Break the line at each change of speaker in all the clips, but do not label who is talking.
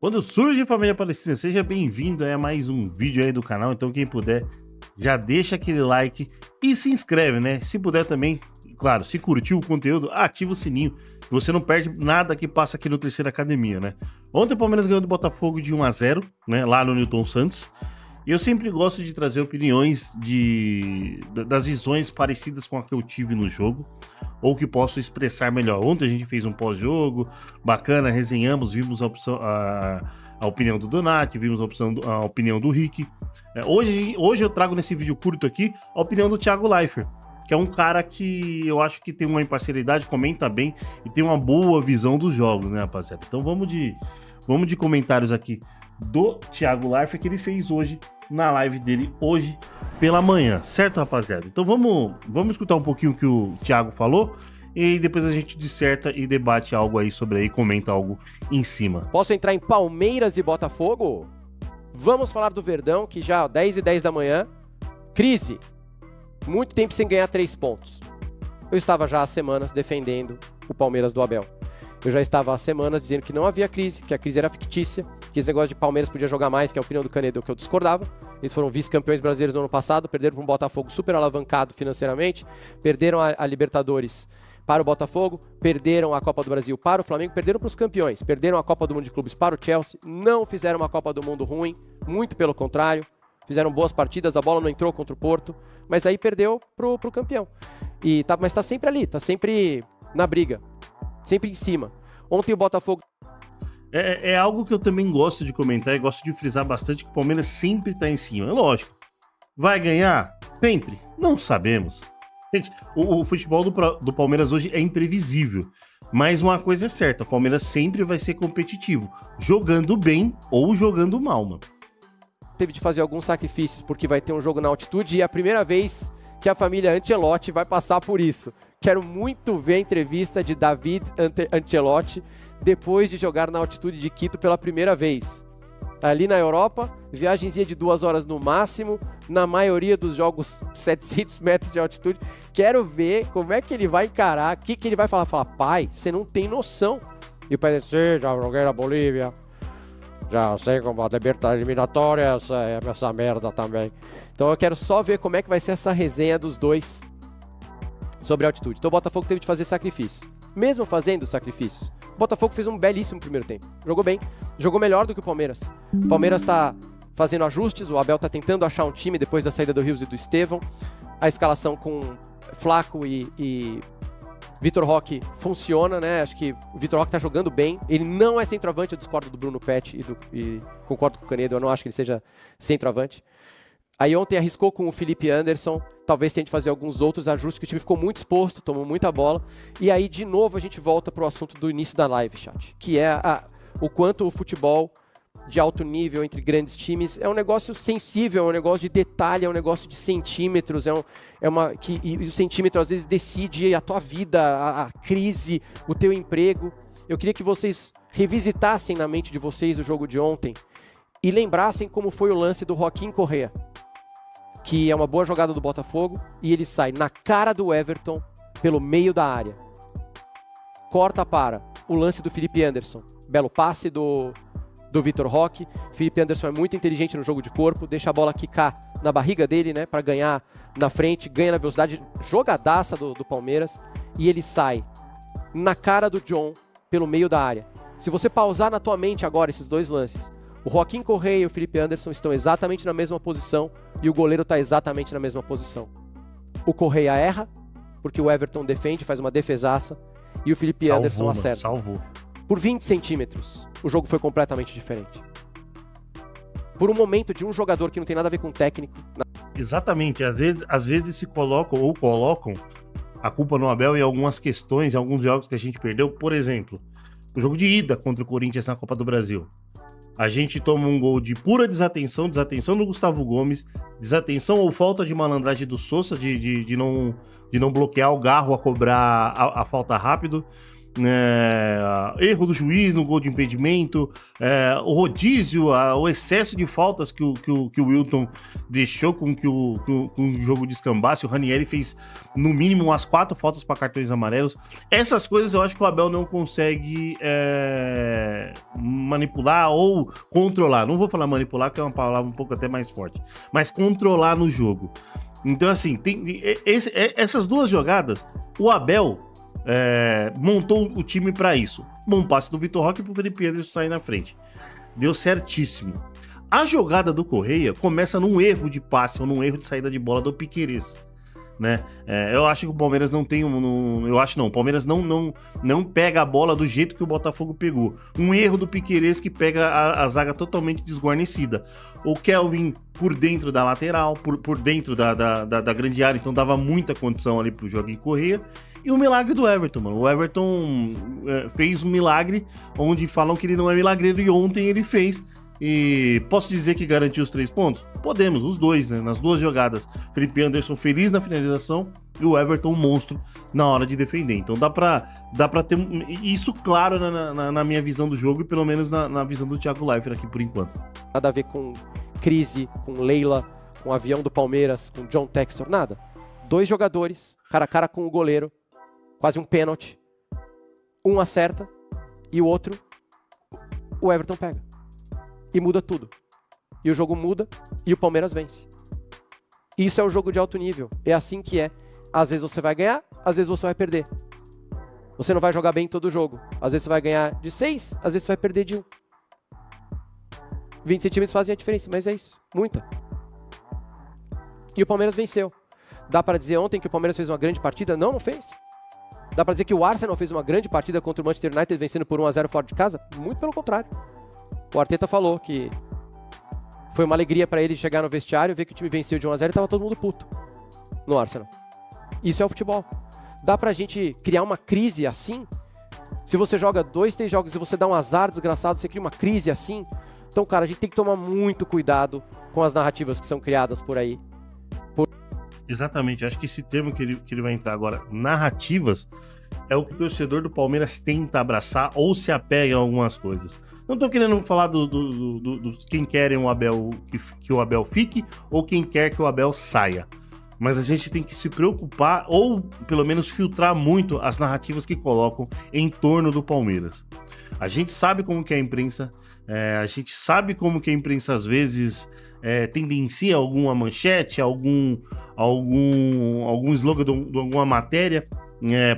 Quando surge família palestina, seja bem-vindo a mais um vídeo aí do canal. Então quem puder, já deixa aquele like e se inscreve, né? Se puder também, claro, se curtiu o conteúdo, ativa o sininho, que você não perde nada que passa aqui no Terceira Academia, né? Ontem o Palmeiras ganhou do Botafogo de 1-0, né? Lá no Newton Santos. E eu sempre gosto de trazer opiniões das visões parecidas com a que eu tive no jogo, ou que posso expressar melhor. Ontem a gente fez um pós-jogo bacana, resenhamos, vimos a opinião do Donati, vimos a opinião do Rick. Hoje eu trago nesse vídeo curto aqui a opinião do Thiago Leifert, que é um cara que eu acho que tem uma imparcialidade, comenta bem e tem uma boa visão dos jogos, né, rapaziada? Então vamos de comentários aqui do Thiago Leifert, que ele fez hoje na live dele hoje pela manhã, certo, rapaziada? Então vamos escutar um pouquinho o que o Thiago falou e depois a gente disserta e debate algo aí sobre aí, comenta algo em cima.
Posso entrar em Palmeiras e Botafogo? Vamos falar do Verdão, que já 10h10 da manhã, crise, muito tempo sem ganhar 3 pontos. Eu estava já há semanas defendendo o Palmeiras do Abel. Eu já estava há semanas dizendo que não havia crise, que a crise era fictícia, que esse negócio de Palmeiras podia jogar mais, que é a opinião do Canedo, que eu discordava. Eles foram vice-campeões brasileiros no ano passado, perderam para um Botafogo super alavancado financeiramente, perderam a Libertadores para o Botafogo, perderam a Copa do Brasil para o Flamengo, perderam para os campeões, perderam a Copa do Mundo de Clubes para o Chelsea, não fizeram uma Copa do Mundo ruim, muito pelo contrário, fizeram boas partidas, a bola não entrou contra o Porto, mas aí perdeu pro campeão. Mas está sempre ali, está sempre na briga, sempre em cima. Ontem o Botafogo...
É algo que eu também gosto de comentar e gosto de frisar bastante, que o Palmeiras sempre tá em cima. É lógico. Vai ganhar? Sempre? Não sabemos. Gente, o futebol do Palmeiras hoje é imprevisível. Mas uma coisa é certa, o Palmeiras sempre vai ser competitivo. Jogando bem ou jogando mal, mano.
Teve de fazer alguns sacrifícios, porque vai ter um jogo na altitude e é a primeira vez que a família Ancelotti vai passar por isso. Quero muito ver a entrevista de David Ancelotti depois de jogar na altitude de Quito pela primeira vez. Ali na Europa, viagemzinha de 2 horas no máximo, na maioria dos jogos 700 metros de altitude. Quero ver como é que ele vai encarar, o que ele vai falar. Falar, pai, você não tem noção. E o pai diz, já joguei na Bolívia, já sei como a eliminatória, essa merda também. Então eu quero só ver como é que vai ser essa resenha dos dois sobre a altitude. Então o Botafogo teve de fazer sacrifícios. Mesmo fazendo sacrifícios, o Botafogo fez um belíssimo primeiro tempo. Jogou bem, jogou melhor do que o Palmeiras. O Palmeiras está fazendo ajustes, o Abel está tentando achar um time depois da saída do Rios e do Estevão. A escalação com Flaco e Vitor Roque funciona, né? Acho que o Vitor Roque tá jogando bem. Ele não é centroavante, eu discordo do Bruno Pet e concordo com o Canedo, eu não acho que ele seja centroavante. Aí ontem arriscou com o Felipe Anderson, talvez tente fazer alguns outros ajustes, que o time ficou muito exposto, tomou muita bola. E aí, de novo, a gente volta pro assunto do início da live, chat, que é o quanto o futebol de alto nível entre grandes times é um negócio sensível, é um negócio de detalhe, é um negócio de centímetros, e o centímetro às vezes decide a tua vida, a crise, o teu emprego. Eu queria que vocês revisitassem na mente de vocês o jogo de ontem e lembrassem como foi o lance do Joaquim Correa, que é uma boa jogada do Botafogo, e ele sai na cara do Everton pelo meio da área. Corta para o lance do Felipe Anderson. Belo passe do Vitor Roque. Felipe Anderson é muito inteligente no jogo de corpo, deixa a bola quicar na barriga dele, né, para ganhar na frente, ganha na velocidade, jogadaça do Palmeiras, e ele sai na cara do John pelo meio da área. Se você pausar na tua mente agora esses dois lances, o Joaquim Correa e o Felipe Anderson estão exatamente na mesma posição e o goleiro está exatamente na mesma posição. O Correa erra, porque o Everton defende, faz uma defesaça, e o Felipe Anderson acerta.
Salvou.
Por 20 centímetros, o jogo foi completamente diferente. Por um momento de um jogador que não tem nada a ver com técnico.
Exatamente, às vezes se colocam a culpa no Abel em algumas questões, em alguns jogos que a gente perdeu. Por exemplo, o jogo de ida contra o Corinthians na Copa do Brasil. A gente toma um gol de pura desatenção do Gustavo Gomes, desatenção ou falta de malandragem do Sousa de não bloquear o Garro a cobrar a falta rápido. Erro do juiz no gol de impedimento, o rodízio, o excesso de faltas que o Wilton deixou com que o jogo descambasse. O Ranieri fez no mínimo umas 4 faltas para cartões amarelos. Essas coisas eu acho que o Abel não consegue manipular ou controlar. Não vou falar manipular, que é uma palavra um pouco até mais forte, mas controlar no jogo. Então, assim, essas duas jogadas, o Abel montou o time para isso. Bom passe do Vitor Roque pro Felipe Anderson sair na frente. Deu certíssimo. A jogada do Correia começa num erro de passe ou num erro de saída de bola do Piquerez, né? Eu acho que o Palmeiras não tem o Palmeiras não pega a bola do jeito que o Botafogo pegou. Um erro do Piquerez que pega a zaga totalmente desguarnecida. O Kelvin por dentro da lateral, por dentro da grande área, então dava muita condição ali pro Joaquim Correia. E o milagre do Everton, mano. O Everton fez um milagre onde falam que ele não é milagreiro e ontem ele fez. E posso dizer que garantiu os 3 pontos? Podemos, os dois, né? Nas duas jogadas. Felipe Anderson feliz na finalização e o Everton um monstro na hora de defender. Então dá pra ter isso claro na minha visão do jogo e pelo menos na visão do Thiago Leifert aqui por enquanto.
Nada a ver com crise, com Leila, com o avião do Palmeiras, com John Textor, nada. 2 jogadores, cara a cara com o goleiro, quase um pênalti. Um acerta e o outro, o Everton pega. E muda tudo. E o jogo muda e o Palmeiras vence. Isso é o jogo de alto nível. É assim que é. Às vezes você vai ganhar, às vezes você vai perder. Você não vai jogar bem todo jogo. Às vezes você vai ganhar de 6, às vezes você vai perder de 1. 20 centímetros fazem a diferença, mas é isso. Muita. E o Palmeiras venceu. Dá para dizer ontem que o Palmeiras fez uma grande partida? Não fez. Dá para dizer que o Arsenal fez uma grande partida contra o Manchester United vencendo por 1-0 fora de casa? Muito pelo contrário. O Arteta falou que foi uma alegria para ele chegar no vestiário, ver que o time venceu de 1-0 e tava todo mundo puto no Arsenal. Isso é o futebol. Dá pra gente criar uma crise assim? Se você joga 2, 3 jogos e você dá um azar desgraçado, você cria uma crise assim? Então, cara, a gente tem que tomar muito cuidado com as narrativas que são criadas por aí.
Exatamente, acho que esse termo que ele vai entrar agora, narrativas, é o que o torcedor do Palmeiras tenta abraçar ou se apega a algumas coisas. Não tô querendo falar do quem querem o Abel, que o Abel fique ou quem quer que o Abel saia. Mas a gente tem que se preocupar ou pelo menos filtrar muito as narrativas que colocam em torno do Palmeiras. A gente sabe como que é a imprensa, a gente sabe como que a imprensa às vezes tendencia alguma manchete, algum slogan de alguma matéria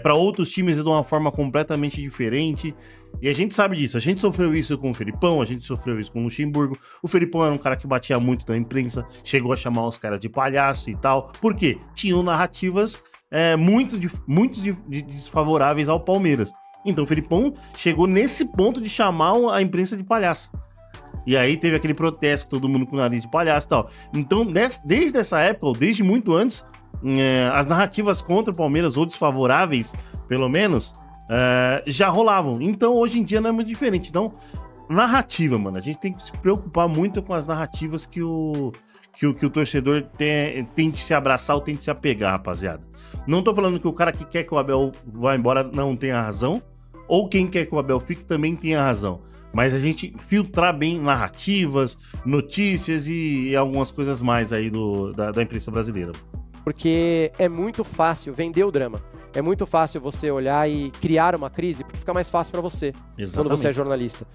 para outros times de uma forma completamente diferente. E a gente sabe disso, a gente sofreu isso com o Felipão, a gente sofreu isso com o Luxemburgo. O Felipão era um cara que batia muito na imprensa, chegou a chamar os caras de palhaço e tal. Por quê? Tinham narrativas muito desfavoráveis ao Palmeiras. Então o Felipão chegou nesse ponto de chamar a imprensa de palhaço. E aí teve aquele protesto, todo mundo com o nariz de palhaço e tal. Então, desde essa época, ou desde muito antes, as narrativas contra o Palmeiras, ou desfavoráveis, pelo menos, já rolavam. Então, hoje em dia não é muito diferente. Então, narrativa, mano. A gente tem que se preocupar muito com as narrativas que o torcedor tente se abraçar ou tente se apegar, rapaziada. Não tô falando que o cara que quer que o Abel vá embora não tenha razão, ou quem quer que o Abel fique também tenha razão. Mas a gente filtrar bem narrativas, notícias e algumas coisas mais aí da imprensa brasileira.
Porque é muito fácil vender o drama. É muito fácil você olhar e criar uma crise, porque fica mais fácil para você. Exatamente. Quando você é jornalista.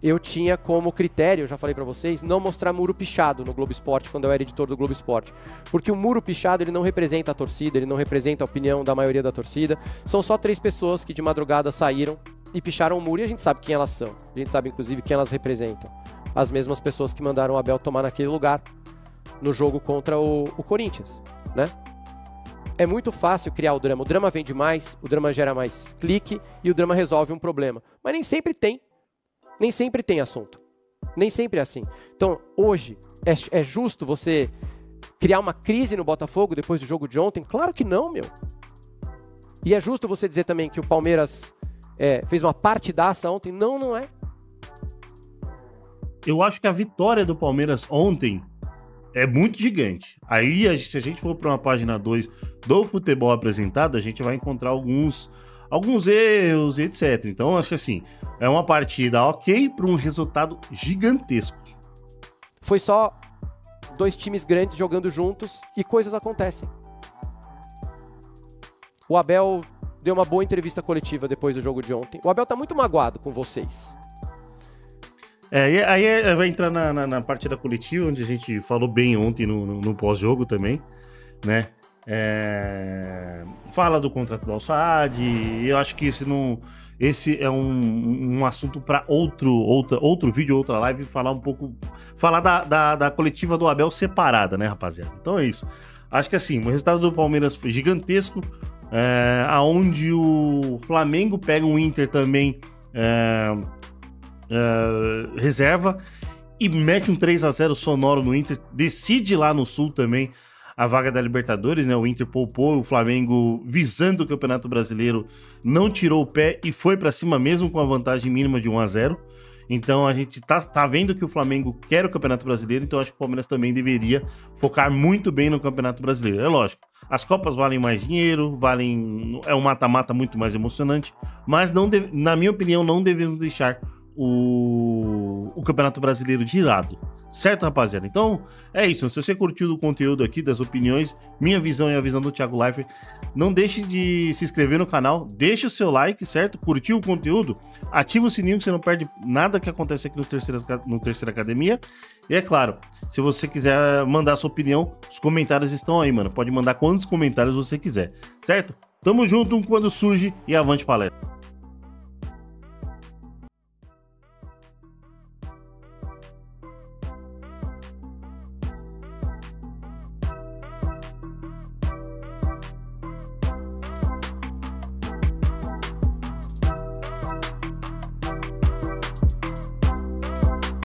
Eu tinha como critério, já falei pra vocês, não mostrar muro pichado no Globo Esporte quando eu era editor do Globo Esporte. Porque o muro pichado, ele não representa a torcida, ele não representa a opinião da maioria da torcida. São só 3 pessoas que de madrugada saíram e picharam o muro e a gente sabe quem elas são. A gente sabe, inclusive, quem elas representam. As mesmas pessoas que mandaram o Abel tomar naquele lugar no jogo contra o Corinthians, né? É muito fácil criar o drama vende mais, o drama gera mais clique e o drama resolve um problema. Mas nem sempre tem. Nem sempre tem assunto. Nem sempre é assim. Então, hoje, é justo você criar uma crise no Botafogo depois do jogo de ontem? Claro que não, meu. E é justo você dizer também que o Palmeiras fez uma partidaça ontem? Não, não é.
Eu acho que a vitória do Palmeiras ontem é muito gigante. Aí, se a gente for para uma página 2 do futebol apresentado, a gente vai encontrar alguns erros e etc. Então, acho que assim, é uma partida ok para um resultado gigantesco.
Foi só 2 times grandes jogando juntos e coisas acontecem. O Abel deu uma boa entrevista coletiva depois do jogo de ontem. O Abel tá muito magoado com vocês.
E aí vai entrar na partida coletiva, onde a gente falou bem ontem no pós-jogo também, né? Fala do contrato do Al-Saad, eu acho que esse é um assunto para outro vídeo, outra live, falar da coletiva do Abel separada, né, rapaziada? Então é isso. Acho que assim, o resultado do Palmeiras foi gigantesco, aonde o Flamengo pega um Inter também reserva e mete um 3-0 sonoro no Inter, decide lá no Sul também a vaga da Libertadores, né? O Inter poupou, o Flamengo, visando o Campeonato Brasileiro, não tirou o pé e foi pra cima mesmo com a vantagem mínima de 1-0. Então a gente tá vendo que o Flamengo quer o Campeonato Brasileiro, então acho que o Palmeiras também deveria focar muito bem no Campeonato Brasileiro. É lógico, as Copas valem mais dinheiro, é um mata-mata muito mais emocionante, mas na minha opinião não devemos deixar o Campeonato Brasileiro de lado. Certo, rapaziada? Então, é isso. Se você curtiu o conteúdo aqui, das opiniões, minha visão e a visão do Thiago Leifert, não deixe de se inscrever no canal, deixe o seu like, certo? Curtiu o conteúdo? Ativa o sininho que você não perde nada que acontece aqui no Terceira Academia. E é claro, se você quiser mandar sua opinião, os comentários estão aí, mano. Pode mandar quantos comentários você quiser, certo? Tamo junto quando surge e avante palestra.